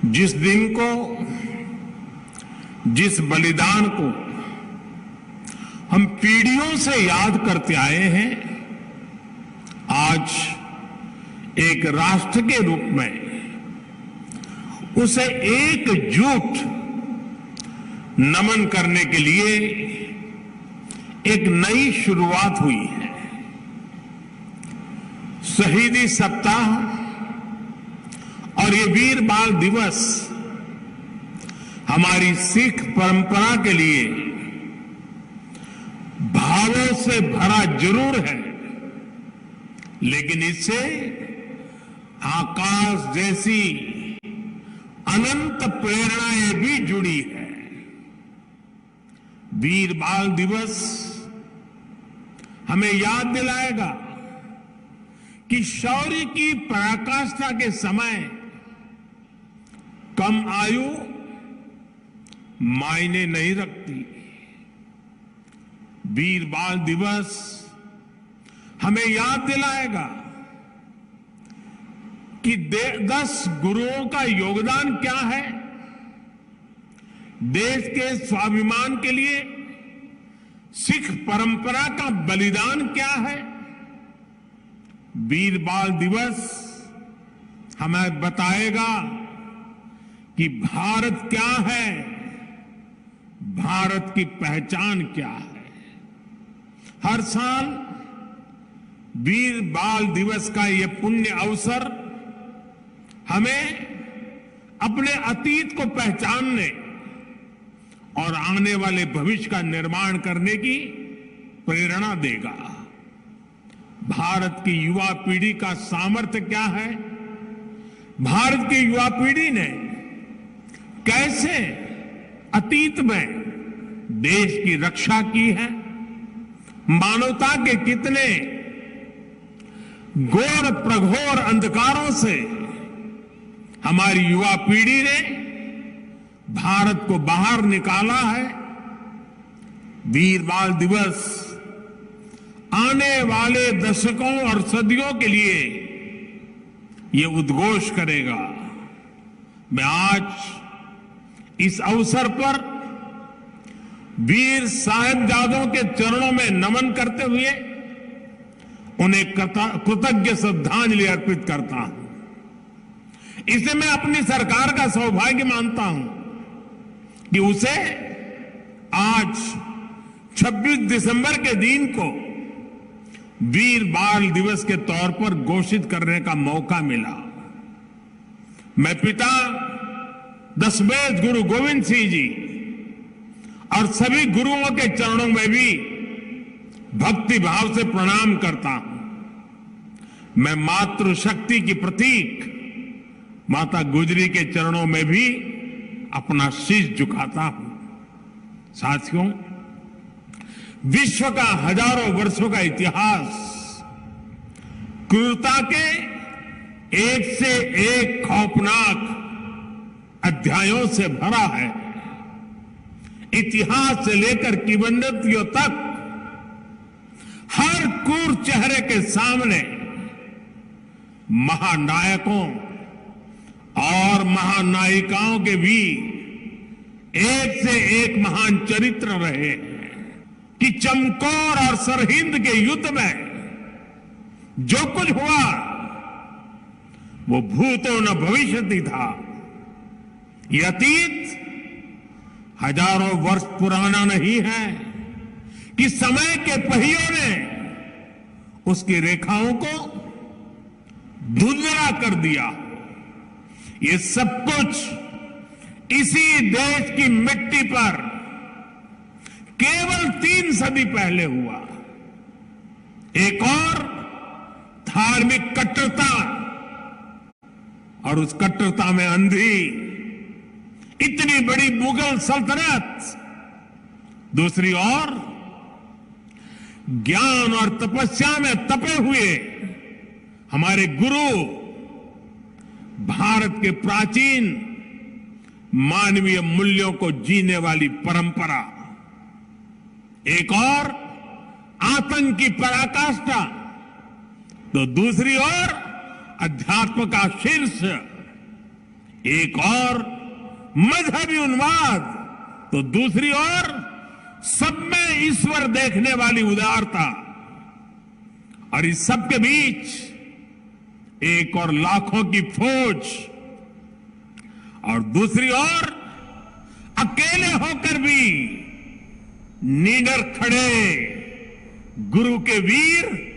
जिस दिन को, जिस बलिदान को हम पीढ़ियों से याद करते आए हैं, आज एक राष्ट्र के रूप में उसे एकजुट नमन करने के लिए एक नई शुरुआत हुई है। शहीदी सप्ताह और ये वीर बाल दिवस हमारी सिख परंपरा के लिए भावों से भरा जरूर है, लेकिन इससे आकाश जैसी अनंत प्रेरणाएं भी जुड़ी है। वीर बाल दिवस हमें याद दिलाएगा कि शौर्य की पराकाष्ठा के समय कम आयु मायने नहीं रखती। वीर बाल दिवस हमें याद दिलाएगा कि 10 गुरुओं का योगदान क्या है, देश के स्वाभिमान के लिए सिख परंपरा का बलिदान क्या है। वीर बाल दिवस हमें बताएगा कि भारत क्या है, भारत की पहचान क्या है। हर साल वीर बाल दिवस का यह पुण्य अवसर हमें अपने अतीत को पहचानने और आने वाले भविष्य का निर्माण करने की प्रेरणा देगा। भारत की युवा पीढ़ी का सामर्थ्य क्या है, भारत की युवा पीढ़ी ने कैसे अतीत में देश की रक्षा की है, मानवता के कितने घोर प्रघोर अंधकारों से हमारी युवा पीढ़ी ने भारत को बाहर निकाला है। वीर बाल दिवस आने वाले दशकों और सदियों के लिए ये उद्घोष करेगा। मैं आज इस अवसर पर वीर साहिबजादों के चरणों में नमन करते हुए उन्हें कृतज्ञ श्रद्धांजलि अर्पित करता हूं। इसे मैं अपनी सरकार का सौभाग्य मानता हूं कि उसे आज 26 दिसंबर के दिन को वीर बाल दिवस के तौर पर घोषित करने का मौका मिला। मैं पिता दशमेश गुरु गोविंद सिंह जी और सभी गुरुओं के चरणों में भी भक्ति भाव से प्रणाम करता हूं। मैं मातृशक्ति की प्रतीक माता गुजरी के चरणों में भी अपना शीश झुकाता हूं। साथियों, विश्व का हजारों वर्षों का इतिहास क्रूरता के एक से एक खौफनाक अध्यायों से भरा है। इतिहास से लेकर किंवदंतियों तक हर क्रूर चेहरे के सामने महानायकों और महानायिकाओं के भी एक से एक महान चरित्र रहे हैं कि चमकौर और सरहिंद के युद्ध में जो कुछ हुआ वो भूतो न भविष्यति था। ये अतीत हजारों वर्ष पुराना नहीं है कि समय के पहियों ने उसकी रेखाओं को धुंधला कर दिया। ये सब कुछ इसी देश की मिट्टी पर केवल 3 सदी पहले हुआ। एक और धार्मिक कट्टरता और उस कट्टरता में अंधी इतनी बड़ी मुगल सल्तनत, दूसरी ओर ज्ञान और तपस्या में तपे हुए हमारे गुरु, भारत के प्राचीन मानवीय मूल्यों को जीने वाली परंपरा, एक और आतंक की पराकाष्ठा, तो दूसरी ओर अध्यात्म का शीर्ष। एक और मजहबी उन्माद, तो दूसरी ओर सब में ईश्वर देखने वाली उदारता, और इस सब के बीच एक और लाखों की फौज, और दूसरी ओर अकेले होकर भी निडर खड़े गुरु के वीर